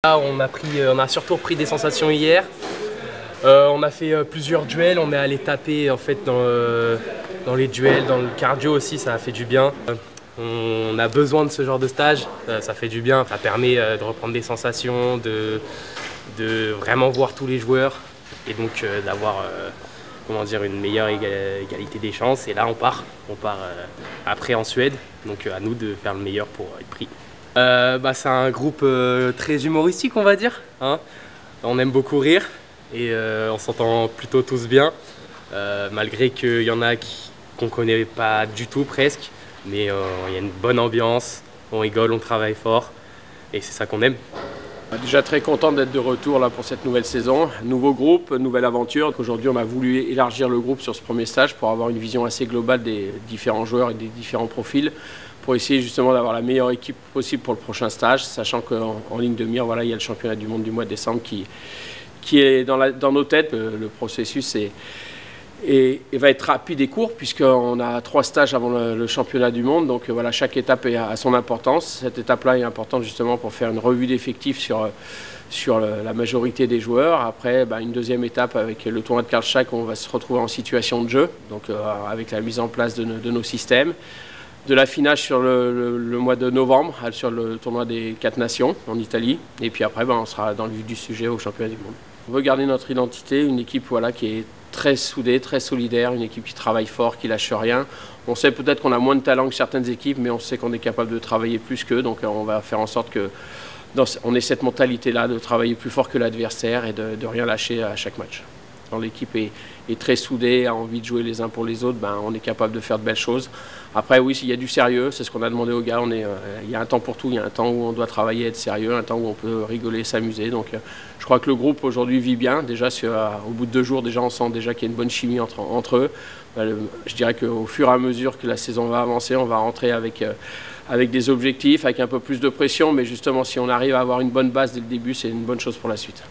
Là, on a surtout repris des sensations hier. On a fait plusieurs duels, on est allé taper en fait dans les duels, dans le cardio aussi, ça a fait du bien. On a besoin de ce genre de stage, ça fait du bien, ça permet de reprendre des sensations, de vraiment voir tous les joueurs et donc d'avoir une meilleure égalité des chances. Et là on part après en Suède, donc à nous de faire le meilleur pour être pris. C'est un groupe très humoristique, on va dire, hein. On aime beaucoup rire et on s'entend plutôt tous bien, malgré qu'il y en a qu'on ne connaît pas du tout presque, mais il y a une bonne ambiance, on rigole, on travaille fort et c'est ça qu'on aime. Déjà très content d'être de retour là pour cette nouvelle saison. Nouveau groupe, nouvelle aventure. Aujourd'hui, on a voulu élargir le groupe sur ce premier stage pour avoir une vision assez globale des différents joueurs et des différents profils, pour essayer justement d'avoir la meilleure équipe possible pour le prochain stage, sachant qu'en ligne de mire, voilà, il y a le championnat du monde du mois de décembre qui est dans nos têtes. Le processus va être rapide et court puisqu'on a 3 stages avant le championnat du monde. Donc voilà, chaque étape a son importance. Cette étape-là est importante justement pour faire une revue d'effectifs sur la majorité des joueurs. Après, une deuxième étape avec le tournoi de Karlstad, on va se retrouver en situation de jeu, donc avec la mise en place de nos systèmes. De l'affinage sur le mois de novembre, sur le tournoi des 4 nations en Italie. Et puis après, on sera dans le vif du sujet au championnat du monde. On veut garder notre identité, une équipe qui est très soudée, très solidaire, une équipe qui travaille fort, qui lâche rien. On sait peut-être qu'on a moins de talent que certaines équipes, mais on sait qu'on est capable de travailler plus qu'eux. Donc on va faire en sorte qu'on ait cette mentalité-là de travailler plus fort que l'adversaire et de rien lâcher à chaque match. Quand l'équipe est très soudée, a envie de jouer les uns pour les autres, on est capable de faire de belles choses. Après oui, il y a du sérieux, c'est ce qu'on a demandé aux gars. Il y a un temps pour tout, il y a un temps où on doit travailler, être sérieux, un temps où on peut rigoler, s'amuser. Donc je crois que le groupe aujourd'hui vit bien. Déjà au bout de 2 jours, déjà on sent déjà qu'il y a une bonne chimie entre eux. Je dirais qu'au fur et à mesure que la saison va avancer, on va rentrer avec des objectifs, avec un peu plus de pression. Mais justement, si on arrive à avoir une bonne base dès le début, c'est une bonne chose pour la suite.